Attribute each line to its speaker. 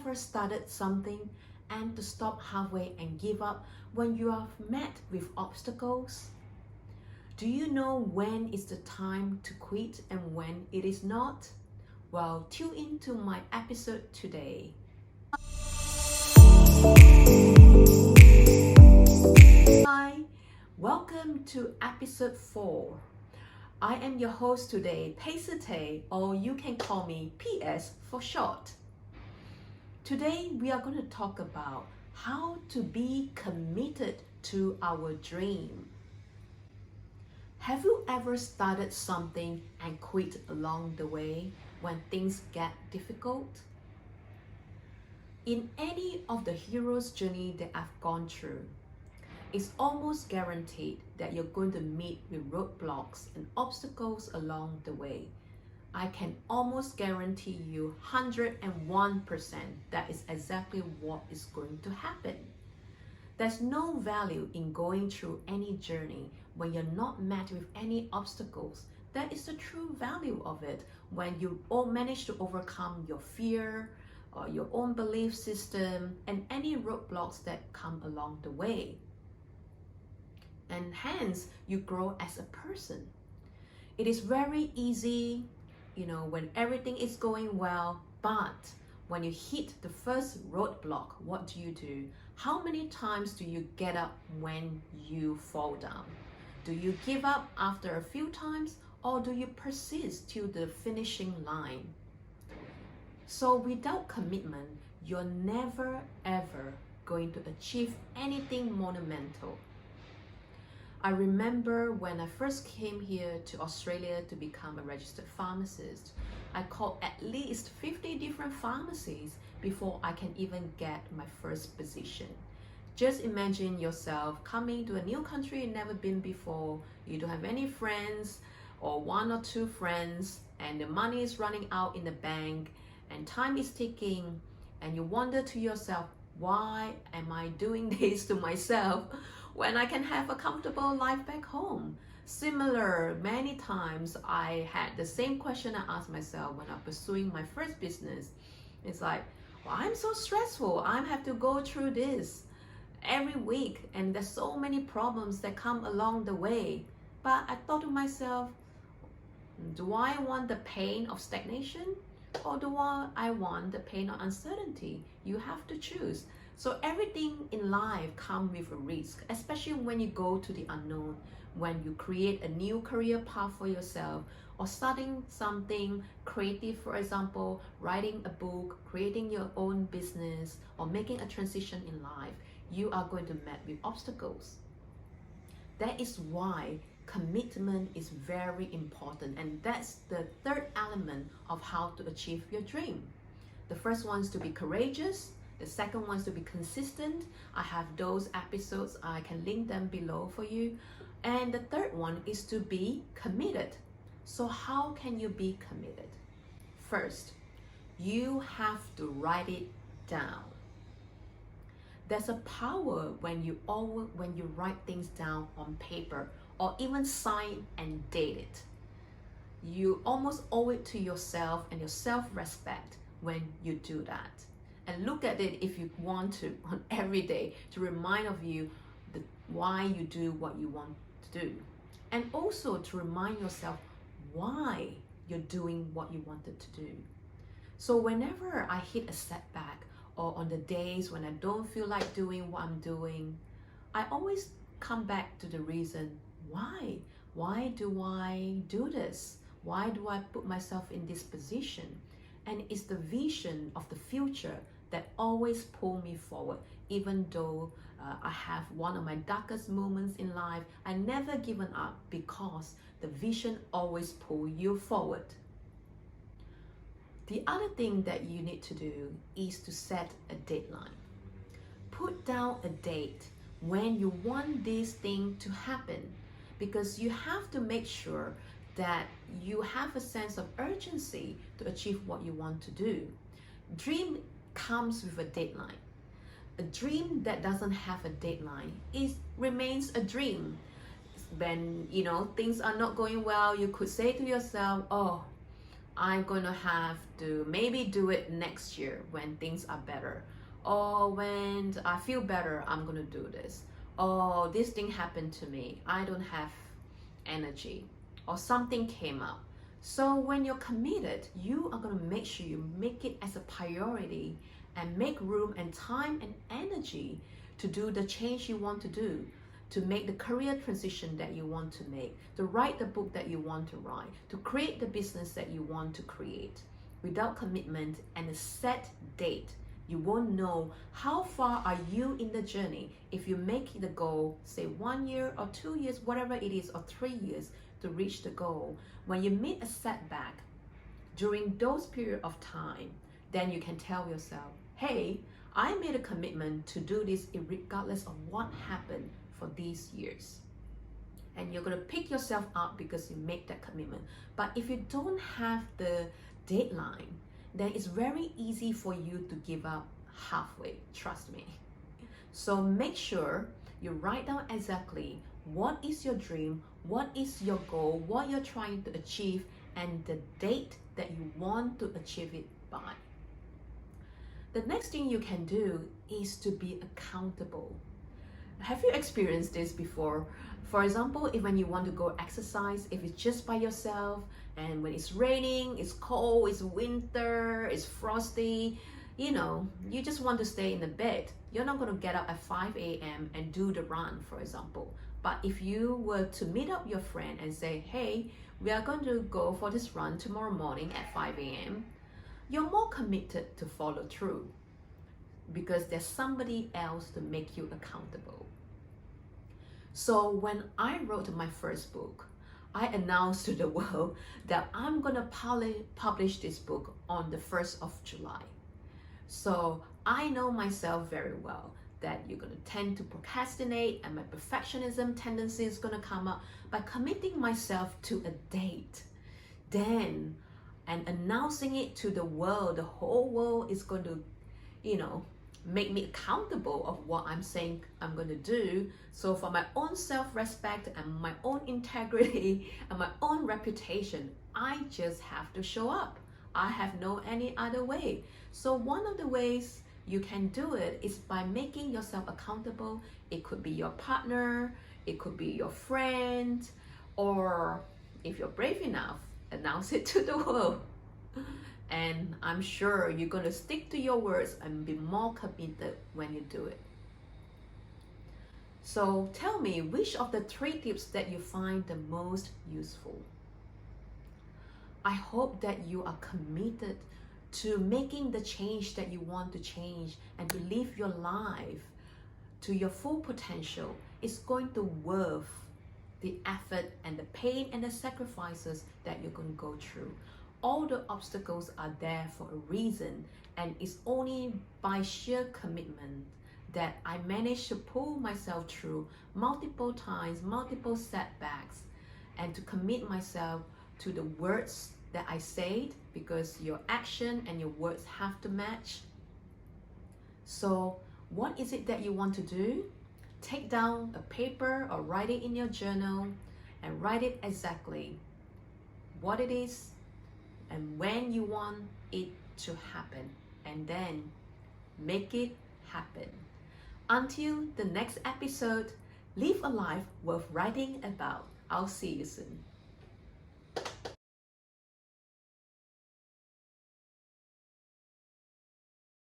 Speaker 1: ever started something and to stop halfway and give up when you are met with obstacles? Do you know when is the time to quit and when it is not? Well, tune into my episode today. Hi, welcome to episode 4. I am your host today, Paisate, or you can call me PS for short. Today we are going to talk about how to be committed to our dream. Have you ever started something and quit along the way when things get difficult? In any of the hero's journey that I've gone through, it's almost guaranteed that you're going to meet with roadblocks and obstacles along the way. I can almost guarantee you 101% that is exactly what is going to happen. There's no value in going through any journey when you're not met with any obstacles. That is the true value of it, when you all manage to overcome your fear or your own belief system and any roadblocks that come along the way. And hence, you grow as a person. It is very easy, when everything is going well, but when you hit the first roadblock, what do? How many times do you get up when you fall down? Do you give up after a few times, or do you persist till the finishing line? So without commitment, you're never ever going to achieve anything monumental. I remember when I first came here to Australia to become a registered pharmacist, I called at least 50 different pharmacies before I can even get my first position. Just imagine yourself coming to a new country you've never been before, you don't have any friends or 1 or 2 friends, and the money is running out in the bank and time is ticking, and you wonder to yourself, why am I doing this to myself when I can have a comfortable life back home? Similar, many times I had the same question I asked myself when I'm pursuing my first business. It's like, well, I'm so stressful. I have to go through this every week, and there's so many problems that come along the way. But I thought to myself, do I want the pain of stagnation, or do I want the pain of uncertainty? You have to choose. So everything in life comes with a risk, especially when you go to the unknown, when you create a new career path for yourself, or starting something creative, for example, writing a book, creating your own business, or making a transition in life. You are going to meet with obstacles. That is why commitment is very important, and that's the third element of how to achieve your dream. The first one is to be courageous. The second one is to be consistent. I have those episodes, I can link them below for you. And the third one is to be committed. So how can you be committed? First, you have to write it down. There's a power when you write things down on paper, or even sign and date it. You almost owe it to yourself and your self-respect when you do that. And look at it if you want to on every day to remind of you why you do what you want to do. And also to remind yourself why you're doing what you wanted to do. So whenever I hit a setback, or on the days when I don't feel like doing what I'm doing, I always come back to the reason, why? Why do I do this? Why do I put myself in this position? And it's the vision of the future that always pull me forward. Even though I have one of my darkest moments in life, I never given up, because the vision always pull you forward. The other thing that you need to do is to set a deadline. Put down a date when you want this thing to happen, because you have to make sure that you have a sense of urgency to achieve what you want to do. Dream comes with a deadline. A dream that doesn't have a deadline remains a dream. When things are not going well, you could say to yourself, oh, I'm gonna have to maybe do it next year when things are better, or when I feel better, I'm gonna do this. Or this thing happened to me, I don't have energy, or something came up. So when you're committed, you are gonna make sure you make it as a priority and make room and time and energy to do the change you want to do, to make the career transition that you want to make, to write the book that you want to write, to create the business that you want to create. Without commitment and a set date, you won't know how far are you in the journey. If you make the goal, say 1 year or 2 years, whatever it is, or 3 years to reach the goal, when you meet a setback during those period of time, then you can tell yourself, hey, I made a commitment to do this regardless of what happened for these years. And you're going to pick yourself up because you make that commitment. But if you don't have the deadline, then it's very easy for you to give up halfway, trust me. So make sure you write down exactly what is your dream, what is your goal, what you're trying to achieve, and the date that you want to achieve it by. The next thing you can do is to be accountable. Have you experienced this before? For example, if when you want to go exercise, if it's just by yourself, and when it's raining, it's cold, it's winter, it's frosty, you just want to stay in the bed. You're not going to get up at 5 a.m. and do the run, for example. But if you were to meet up your friend and say, hey, we are going to go for this run tomorrow morning at 5 a.m., you're more committed to follow through because there's somebody else to make you accountable. So when I wrote my first book, I announced to the world that I'm gonna publish this book on the 1st of July. So I know myself very well that you're gonna tend to procrastinate and my perfectionism tendency is gonna come up. By committing myself to a date, then and announcing it to the world, the whole world is going to, make me accountable of what I'm saying I'm going to do. So for my own self-respect and my own integrity and my own reputation, I just have to show up. I have no any other way. So one of the ways you can do it is by making yourself accountable. It could be your partner, it could be your friend, or if you're brave enough, announce it to the world. And I'm sure you're going to stick to your words and be more committed when you do it. So tell me, which of the 3 tips that you find the most useful? I hope that you are committed to making the change that you want to change and to live your life to your full potential. It's going to worth the effort and the pain and the sacrifices that you're going to go through. All the obstacles are there for a reason, and it's only by sheer commitment that I managed to pull myself through multiple times, multiple setbacks, and to commit myself to the words that I said, because your action and your words have to match. So what is it that you want to do? Take down a paper or write it in your journal and write it exactly what it is and when you want it to happen, and then make it happen. Until the next episode, live a life worth writing about. I'll see you soon.